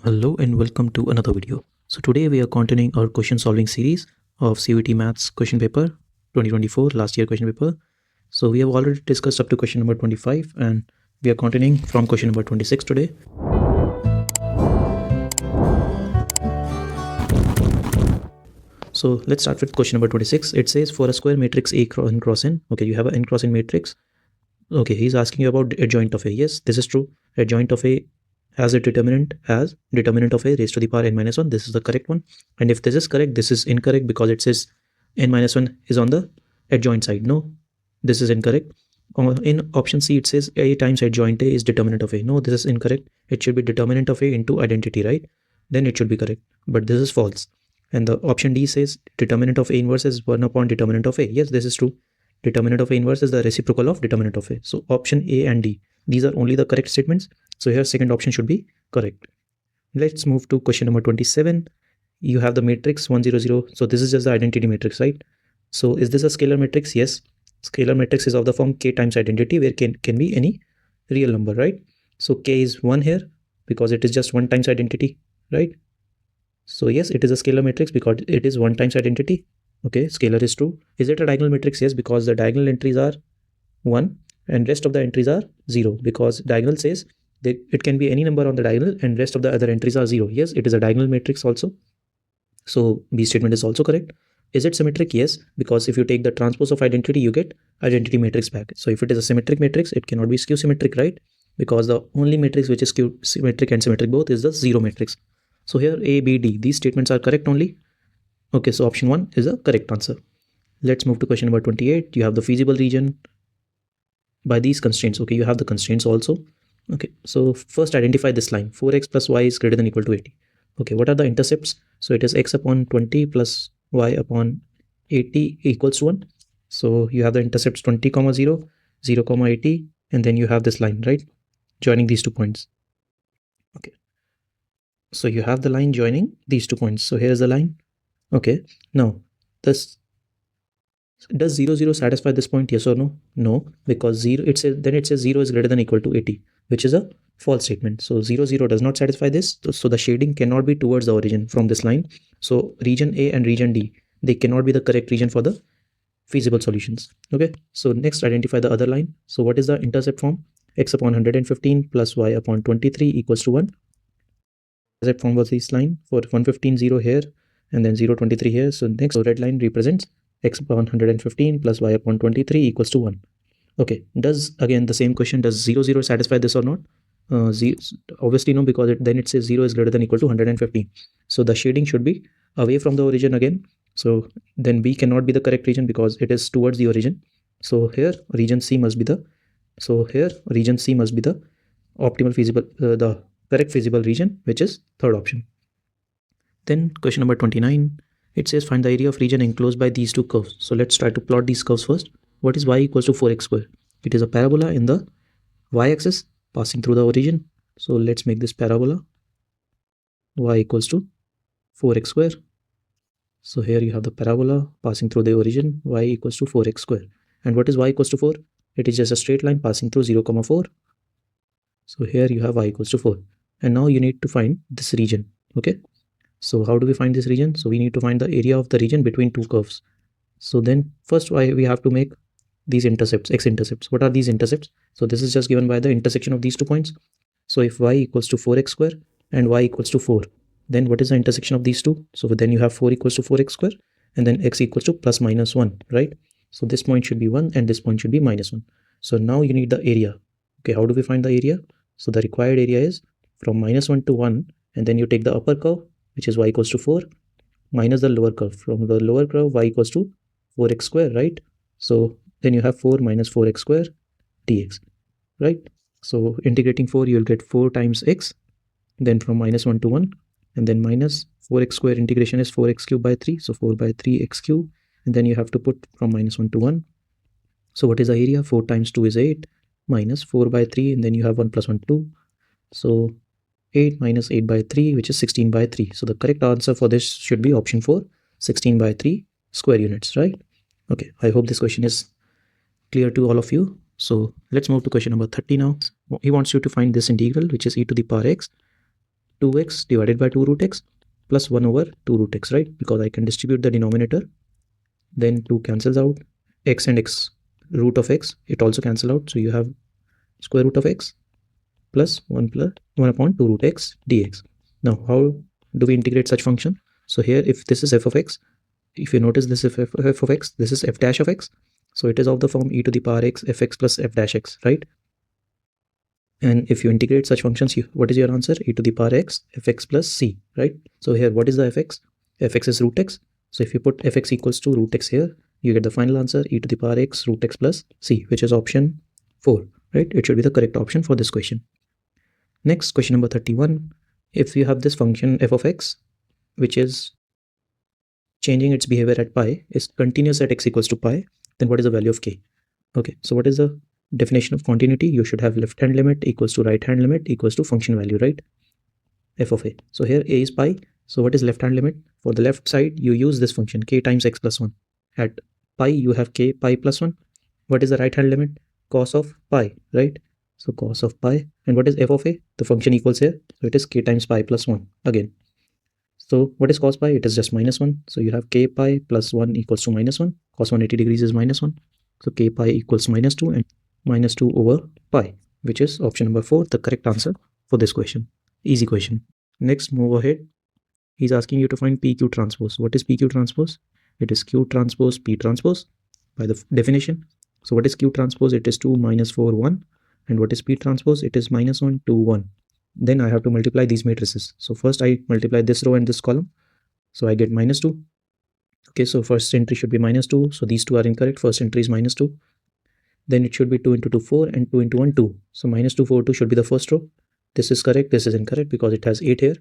Hello and welcome to another video. So today we are continuing our question solving series of CUET Maths question paper 2024, last year question paper. So we have already discussed up to question number 25 and we are continuing from question number 26 today. So let's start with question number 26. It says for a square matrix A cross N. Okay, you have an N cross N matrix. Okay, he's asking you about adjoint of A. Yes, this is true. Adjoint of A has a determinant as determinant of A raised to the power n minus 1. This is the correct one. And if this is correct, this is incorrect because it says n minus 1 is on the adjoint side. No, this is incorrect. In option C, it says A times adjoint A is determinant of A. No, this is incorrect. It should be determinant of A into identity, right? Then it should be correct. But this is false. And the option D says determinant of A inverse is 1 upon determinant of A. Yes, this is true. Determinant of A inverse is the reciprocal of determinant of A. So option A and D, these are only the correct statements. So here second option should be correct. Let's move to question number 27. You have the matrix 1 0 0. So this is just the identity matrix, right? So is this a scalar matrix? Yes. Scalar matrix is of the form k times identity, where k can be any real number, right? So k is 1 here because it is just 1 times identity, right? So yes, it is a scalar matrix because it is 1 times identity. Okay, scalar is true. Is it a diagonal matrix? Yes, because the diagonal entries are 1 and rest of the entries are 0, because diagonal says that it can be any number on the diagonal and rest of the other entries are 0. Yes, it is a diagonal matrix also. So B statement is also correct. Is it symmetric? Yes, because if you take the transpose of identity, you get identity matrix back. So if it is a symmetric matrix, it cannot be skew symmetric, right? Because the only matrix which is skew symmetric and symmetric both is the 0 matrix. So here A, B, D, these statements are correct only. Okay, so option 1 is a correct answer. Let's move to question number 28. You have the feasible region by these constraints. Okay, you have the constraints also. Okay, so first identify this line 4x plus y is greater than or equal to 80. Okay, what are the intercepts? So it is x upon 20 plus y upon 80 equals to 1. So you have the intercepts 20 comma 0, 0 comma 80, and then you have this line, right, joining these 2 points. Okay, so you have the line joining these 2 points. So here is the line. Okay, now this does 0 0 satisfy this point? Yes or no? No, because 0 it says 0 is greater than or equal to 80, which is a false statement. So 0 0 does not satisfy this. So the shading cannot be towards the origin from this line. So region A and region D, they cannot be the correct region for the feasible solutions. Okay, so next identify the other line. So what is the intercept form? X upon 115 plus y upon 23 equals to 1. Intercept form was this line for 115 0 here and then 0 23 here. So next, so red line represents x upon 115 plus y upon 23 equals to 1. Okay, does, again the same question, does 0 0 satisfy this or not? Obviously no, because then it says 0 is greater than or equal to 115. So the shading should be away from the origin again. So then B cannot be the correct region because it is towards the origin. So here region C must be the, optimal feasible, the correct feasible region, which is third option. Then question number 29. It says find the area of region enclosed by these two curves. So let's try to plot these curves first. What is y equals to 4x square? It is a parabola in the y-axis passing through the origin. So let's make this parabola y equals to 4x square. So here you have the parabola passing through the origin, y equals to 4x square. And what is y equals to 4? It is just a straight line passing through 0, 4. So here you have y equals to 4. And now you need to find this region. Okay. So how do we find this region? So we need to find the area of the region between two curves. So then first we have to make these intercepts, x-intercepts. What are these intercepts? So this is just given by the intersection of these 2 points. So if y equals to 4x square and y equals to 4, then what is the intersection of these two? So then you have 4 equals to 4x square and then x equals to plus minus 1, right? So this point should be 1 and this point should be minus 1. So now you need the area. Okay, how do we find the area? So the required area is from minus 1 to 1, and then you take the upper curve, which is y equals to 4, minus the lower curve. From the lower curve, y equals to 4x square, right? So then you have 4 minus 4x square dx, right? So integrating 4, you'll get 4 times x, then from minus 1 to 1, and then minus 4x square integration is 4x cube by 3, so 4 by 3 x cube, and then you have to put from minus 1 to 1. So what is the area? 4 times 2 is 8, minus 4 by 3, and then you have 1 plus 1, 2. So 8 minus 8 by 3, which is 16 by 3. So the correct answer for this should be option 4, 16 by 3 square units, right? Okay, I hope this question is clear to all of you. So let's move to question number 30 now. He wants you to find this integral, which is e to the power x 2x divided by 2 root x plus 1 over 2 root x, right? Because I can distribute the denominator. Then 2 cancels out. X and x, root of x, it also cancel out. So you have square root of x plus 1 upon 2 root x dx. Now, how do we integrate such function? So here, if this is f of x, if you notice this is f of x, this is f dash of x. So it is of the form e to the power x fx plus f dash x, right? And if you integrate such functions, what is your answer? E to the power x fx plus c, right? So here, what is the fx? Fx is root x. So if you put fx equals to root x here, you get the final answer e to the power x root x plus c, which is option 4, right? It should be the correct option for this question. Next, question number 31. If you have this function f of x, which is changing its behavior at pi, is continuous at x equals to pi, then what is the value of k? Okay, so what is the definition of continuity? You should have left hand limit equals to right hand limit equals to function value, right? F of a. So here a is pi. So what is left hand limit? For the left side, you use this function k times x plus 1. At pi, you have k pi plus 1. What is the right hand limit? Cos of pi, right? So cos of pi. And what is f of a? The function equals here. So it is k times pi plus 1 again. So what is cos pi? It is just minus 1. So you have k pi plus 1 equals to minus 1. Cos 180 degrees is minus 1. So k pi equals minus 2 and minus 2 over pi, which is option number 4, the correct answer for this question. Easy question. Next, move ahead. He's asking you to find PQ transpose. What is PQ transpose? It is Q transpose P transpose by the definition. So what is Q transpose? It is 2 minus 4 1. And what is P transpose? It is minus 1 2 1. Then I have to multiply these matrices. So first I multiply this row and this column. So I get minus 2. Okay, so first entry should be minus 2. So these two are incorrect. First entry is minus 2. Then it should be 2 into 2 4 and 2 into 1 2. So minus 2 4 2 should be the first row. This is correct. This is incorrect because it has 8 here,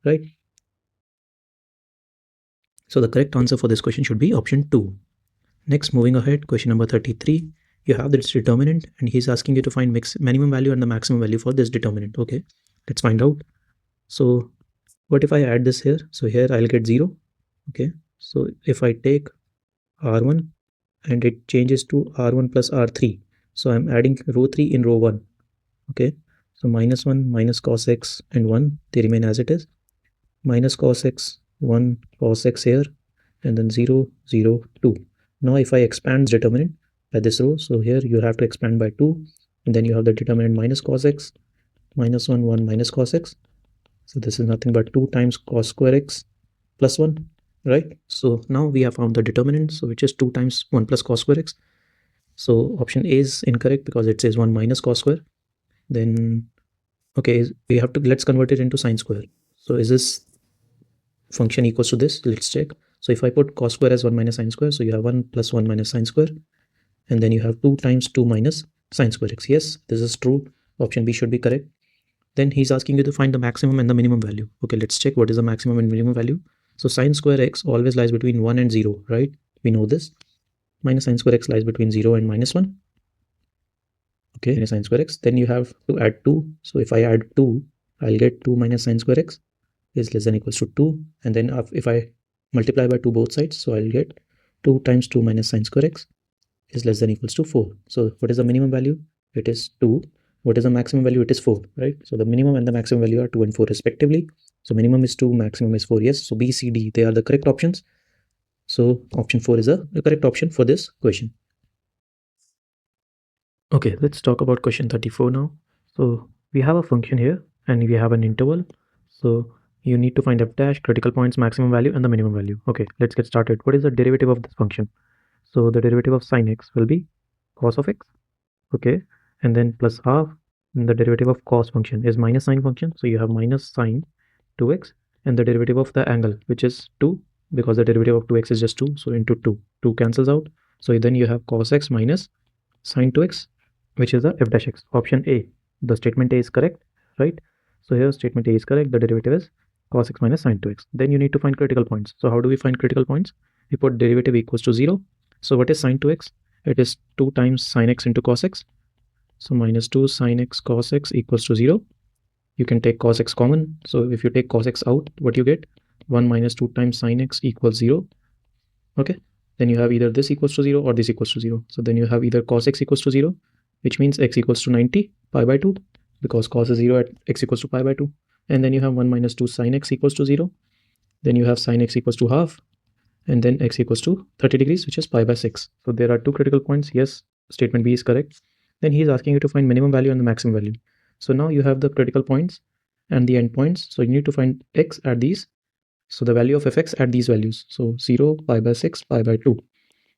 right? So the correct answer for this question should be option 2. Next, moving ahead, question number 33. You have this determinant and he's asking you to find minimum value and the maximum value for this determinant. Okay, let's find out. So what if I add this here? So here I'll get 0. Okay, so if I take R1 and it changes to R1 plus R3. So I'm adding row 3 in row 1. Okay, so minus 1 minus cos x and 1, they remain as it is. Minus cos x, 1 cos x here, and then 0 0 2. Now if I expand determinant by this row, so here you have to expand by 2, and then you have the determinant minus cos x minus 1 1 minus cos x. So this is nothing but 2 times cos square x plus 1, right? So now we have found the determinant, so which is 2 times 1 plus cos square x. So option A is incorrect because it says 1 minus cos square. Then okay, we have to, let's convert it into sine square. So is this function equals to this? Let's check. So if I put cos square as 1 minus sine square, so you have 1 plus 1 minus sine square, and then you have 2 times 2 minus sine square x. Yes, this is true. Option B should be correct. Then he's asking you to find the maximum and the minimum value. Okay, let's check what is the maximum and minimum value. So sine square x always lies between 1 and 0, right? We know this. Minus sine square x lies between 0 and minus 1. Okay, minus sine square x. Then you have to add 2. So if I add 2, I'll get 2 minus sine square x is less than equals to 2. And then if I multiply by 2 both sides, so I'll get 2 times 2 minus sine square x is less than equals to 4. So what is the minimum value? It is 2. What is the maximum value? It is 4, right? So the minimum and the maximum value are 2 and 4 respectively. So minimum is 2, maximum is 4. Yes, so B, C, D, they are the correct options. So option 4 is the correct option for this question. Okay, let's talk about question 34 now. So we have a function here and we have an interval. So you need to find f dash, critical points, maximum value and the minimum value. Okay, let's get started. What is the derivative of this function? So the derivative of sine x will be cos of x. Okay, and then plus half, and the derivative of cos function is minus sine function. So you have minus sine 2x, and the derivative of the angle, which is 2, because the derivative of 2x is just 2. So into 2, 2 cancels out. So then you have cos x minus sine 2x, which is the f dash x. Option A, the statement A is correct, right? So here statement A is correct. The derivative is cos x minus sine 2x. Then you need to find critical points. So how do we find critical points? We put derivative equals to 0. So what is sine 2x? It is 2 times sine x into cos x. So minus 2 sine x cos x equals to 0. You can take cos x common. So if you take cos x out, what you get? 1 minus 2 times sine x equals 0. Okay. Then you have either this equals to 0 or this equals to 0. So then you have either cos x equals to 0, which means x equals to 90 pi by 2, because cos is 0 at x equals to pi by 2. and then you have 1 minus 2 sine x equals to 0. Then you have sine x equals to half, and then x equals to 30 degrees, which is pi by 6. So there are two critical points. Yes, statement B is correct. Then he is asking you to find minimum value and the maximum value. So now you have the critical points and the endpoints. So you need to find x at these. So the value of fx at these values. So 0, pi by 6, pi by 2.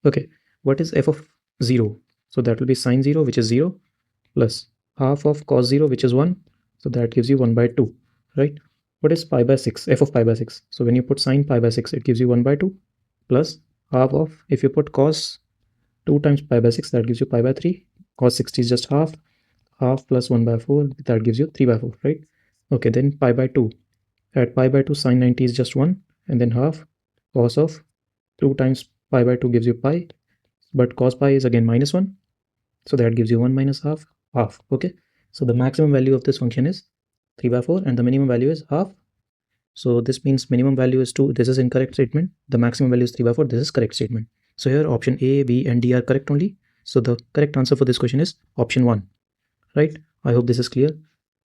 Okay, what is f of 0? So that will be sine 0, which is 0, plus half of cos 0, which is 1. So that gives you 1 by 2, right? What is pi by 6? F of pi by 6. So when you put sine pi by 6, it gives you 1 by 2, plus half of, if you put cos 2 times pi by 6, that gives you pi by 3. Cos 60 is just half. Half plus 1 by 4, that gives you 3 by 4, right? Okay, then pi by 2. At pi by 2, sine 90 is just 1, and then half. Cos of 2 times pi by 2 gives you pi, but cos pi is again minus 1. So that gives you 1 minus half, half. Okay, so the maximum value of this function is 3 by 4, and the minimum value is half. So this means minimum value is 2. This is incorrect statement. The maximum value is 3 by 4. This is correct statement. So here option A, B, and D are correct only. So the correct answer for this question is option 1, right? I hope this is clear.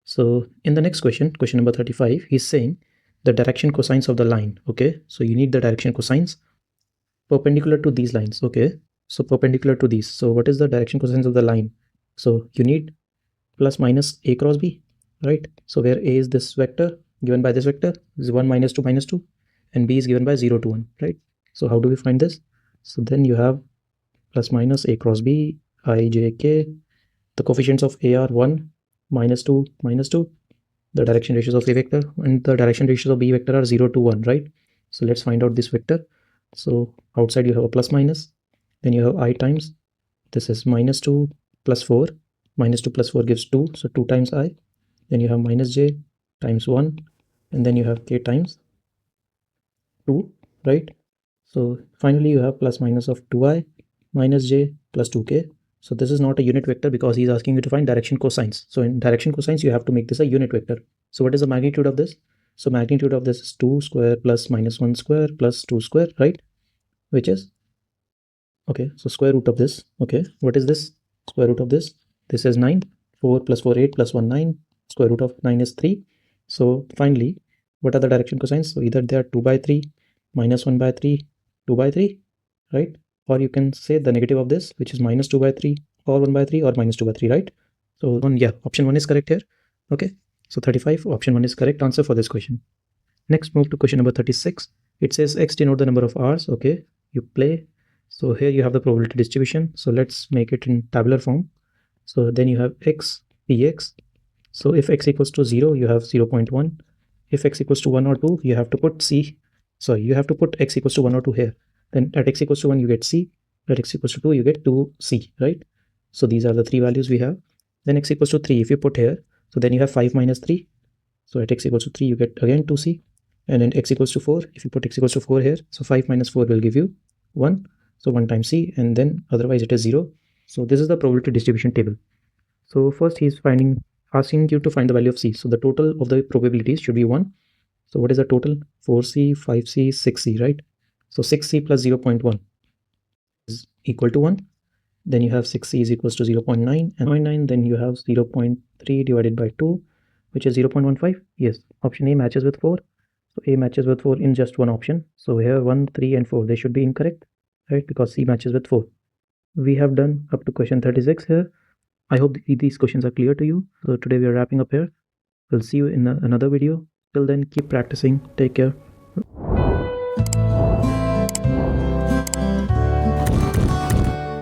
So in the next question, question number 35, he's saying the direction cosines of the line. Okay, so you need the direction cosines perpendicular to these lines. Okay, so perpendicular to these. So what is the direction cosines of the line? So you need plus minus a cross b, right? So where a is this vector given by this vector is 1 minus 2 minus 2, and b is given by 0 to 1, right? So how do we find this? So then you have plus minus a cross b, I, j, k. The coefficients of a are 1, minus 2, minus 2. The direction ratios of a vector and the direction ratios of b vector are 0 to 1, right? So let's find out this vector. So outside you have a plus minus, then you have I times, this is minus 2 plus 4, minus 2 plus 4 gives 2, so 2 times I. Then you have minus j times 1, and then you have k times 2, right? So finally you have plus minus of 2i minus j plus 2k. So this is not a unit vector because he's asking you to find direction cosines. So in direction cosines, you have to make this a unit vector. So what is the magnitude of this? So magnitude of this is 2 square plus minus 1 square plus 2 square, right? Which is, okay, so square root of this. Okay, what is this? Square root of this. This is 9. 4 plus 4, 8 plus 1, 9. Square root of 9 is 3. So finally, what are the direction cosines? So either they are 2 by 3, minus 1 by 3, 2 by 3, right? Or you can say the negative of this, which is minus 2 by 3, or 1 by 3, or minus 2 by 3, right? So yeah, option 1 is correct here. Okay, so 35, option 1 is correct answer for this question. Next, move to question number 36. It says x denote the number of hours. Okay, you play. So here you have the probability distribution. So let's make it in tabular form. So then you have x px. So if x equals to 0, you have 0.1. If x equals to 1 or 2, you have to put c. Sorry, you have to put x equals to 1 or 2 here. Then at x equals to 1, you get c. At x equals to 2, you get 2c, right? So these are the three values we have. Then x equals to 3, if you put here, so then you have 5 minus 3. So at x equals to 3, you get again 2c. And then x equals to 4, if you put x equals to 4 here, so 5 minus 4 will give you 1. So 1 times c, and then otherwise it is 0. So this is the probability distribution table. So first he's asking you to find the value of c. So the total of the probabilities should be 1. So what is the total? 4c, 5c, 6c, right? So 6c plus 0.1 is equal to 1. Then you have 6c is equals to 0.9, and 0.9, then you have 0.3 divided by 2, which is 0.15. Yes, option A matches with 4. So A matches with 4 in just one option. So here 1, 3, and 4, they should be incorrect, right? Because C matches with 4. We have done up to question 36 here. I hope these questions are clear to you. So today we are wrapping up here. We'll see you in another video. Till then, keep practicing. Take care.